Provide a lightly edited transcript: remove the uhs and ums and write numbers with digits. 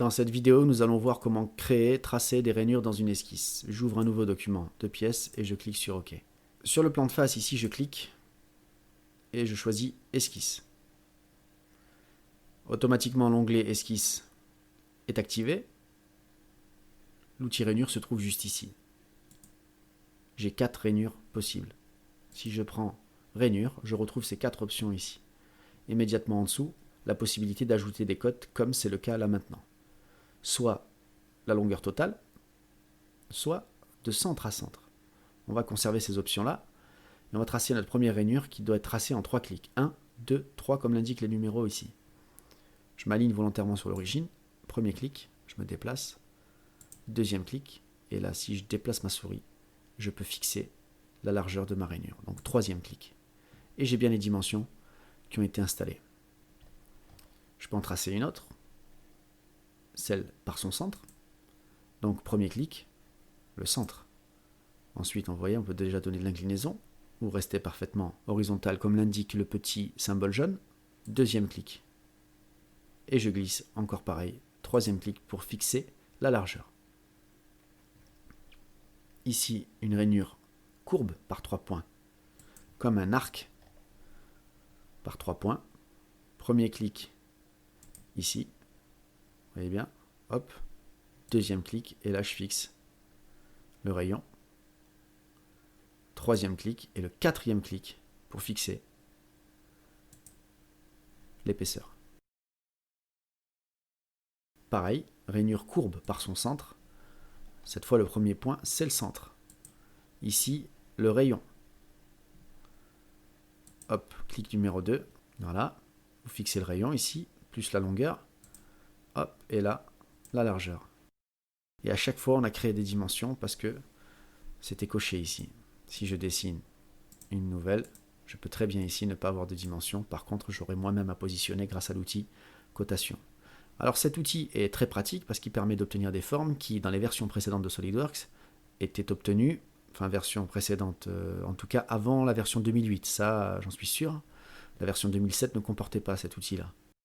Dans cette vidéo, nous allons voir comment créer, tracer des rainures dans une esquisse. J'ouvre un nouveau document, 2 pièces, et je clique sur OK. Sur le plan de face, ici, je clique et je choisis Esquisse. Automatiquement, l'onglet Esquisse est activé. L'outil rainure se trouve juste ici. J'ai 4 rainures possibles. Si je prends rainure, je retrouve ces 4 options ici. Immédiatement en dessous, la possibilité d'ajouter des cotes comme c'est le cas là maintenant. Soit la longueur totale, soit de centre à centre. On va conserver ces options-là et on va tracer notre première rainure qui doit être tracée en 3 clics. 1, 2, 3 comme l'indiquent les numéros ici. Je m'aligne volontairement sur l'origine. Premier clic, je me déplace. Deuxième clic, et là si je déplace ma souris, je peux fixer la largeur de ma rainure. Donc troisième clic. Et j'ai bien les dimensions qui ont été installées. Je peux en tracer une autre, celle par son centre. Donc premier clic, le centre. Ensuite, on peut déjà donner de l'inclinaison ou rester parfaitement horizontal comme l'indique le petit symbole jaune. Deuxième clic. Et je glisse encore pareil. Troisième clic pour fixer la largeur. Ici, une rainure courbe par 3 points, comme un arc par 3 points. Premier clic ici, vous voyez bien, hop, deuxième clic, et là je fixe le rayon. Troisième clic, et le quatrième clic pour fixer l'épaisseur. Pareil, rainure courbe par son centre. Cette fois, le premier point, c'est le centre. Ici, le rayon. Hop, clic numéro 2, voilà. Vous fixez le rayon ici, plus la longueur. Hop, et là, la largeur. Et à chaque fois, on a créé des dimensions parce que c'était coché ici. Si je dessine une nouvelle, je peux très bien ici ne pas avoir de dimension. Par contre, j'aurai moi-même à positionner grâce à l'outil cotation. Alors cet outil est très pratique parce qu'il permet d'obtenir des formes qui, dans les versions précédentes de SolidWorks, étaient obtenues, enfin version précédente, en tout cas avant la version 2008, ça j'en suis sûr. La version 2007 ne comportait pas cet outil-là.